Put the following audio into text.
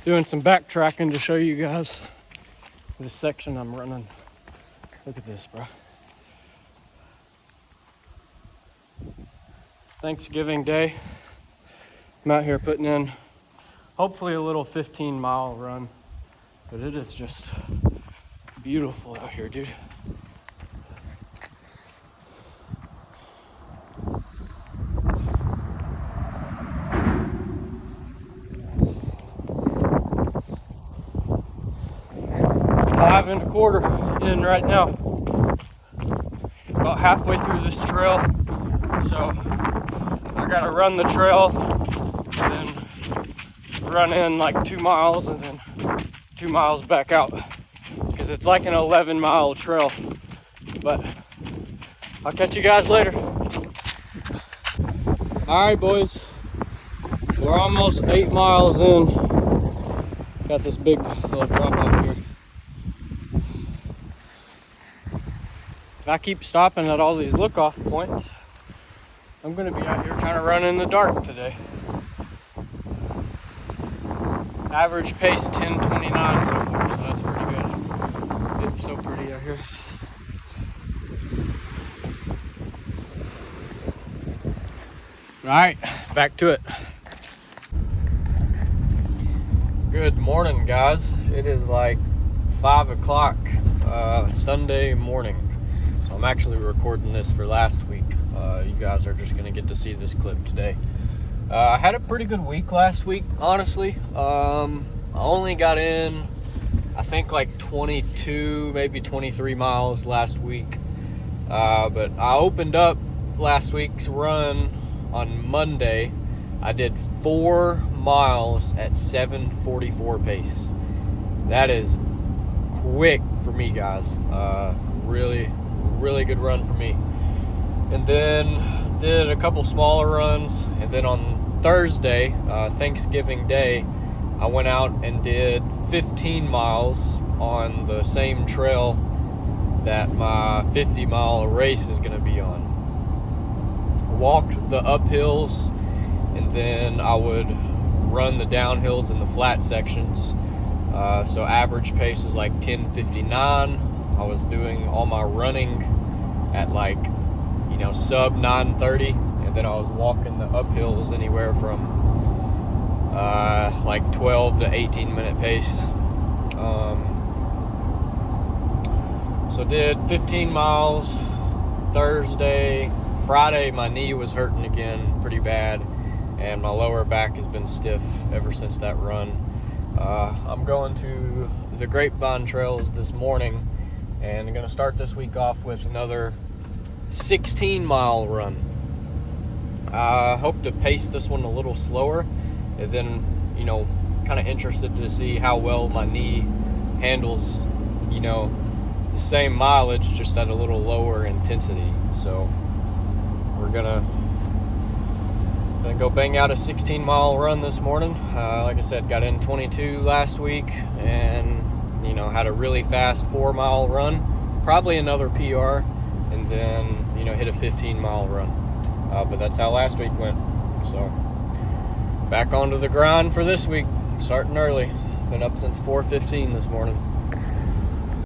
doing some backtracking to show you guys this section I'm running. Look at this, bro. It's Thanksgiving Day. I'm out here putting in hopefully a little 15-mile run, but it is just beautiful out here, dude. Five and a quarter in right now. About halfway through this trail, so I gotta run the trail and then run in like 2 miles and then 2 miles back out, because it's like an 11-mile trail. But I'll catch you guys later. All right, boys, we're almost 8 miles in. Got this big little drop off here. If I keep stopping at all these look-off points, I'm gonna be out here trying to run in the dark today. Average pace 10:29 so far, so that's pretty good. It's so pretty out here. All right, back to it. Good morning, guys. It is like 5 o'clock Sunday morning. So I'm actually recording this for last week. You guys are just gonna get to see this clip today. I had a pretty good week last week, honestly. I only got in, I think, like 22, maybe 23 miles last week. But I opened up last week's run on Monday. I did 4 miles at 7:44 pace. That is quick for me, guys. Really good run for me. And then did a couple smaller runs, and then on Thursday, Thanksgiving Day, I went out and did 15 miles on the same trail that my 50-mile race is going to be on. Walked the uphills, and then I would run the downhills and the flat sections. So average pace was like 10:59. I was doing all my running at like, sub 9:30, and then I was walking the uphills anywhere from like 12 to 18 minute pace. So did 15 miles Thursday. Friday, my knee was hurting again pretty bad, and my lower back has been stiff ever since that run. I'm going to the Grapevine Trails this morning, and I'm going to start this week off with another 16-mile run. I hope to pace this one a little slower, and then, kind of interested to see how well my knee handles, the same mileage, just at a little lower intensity. So we're gonna go bang out a 16-mile run this morning. Like I said, got in 22 last week, and had a really fast 4-mile run, probably another PR, and then hit a 15-mile run. But that's how last week went. So back onto the grind for this week, starting early. Been up since 4:15 this morning.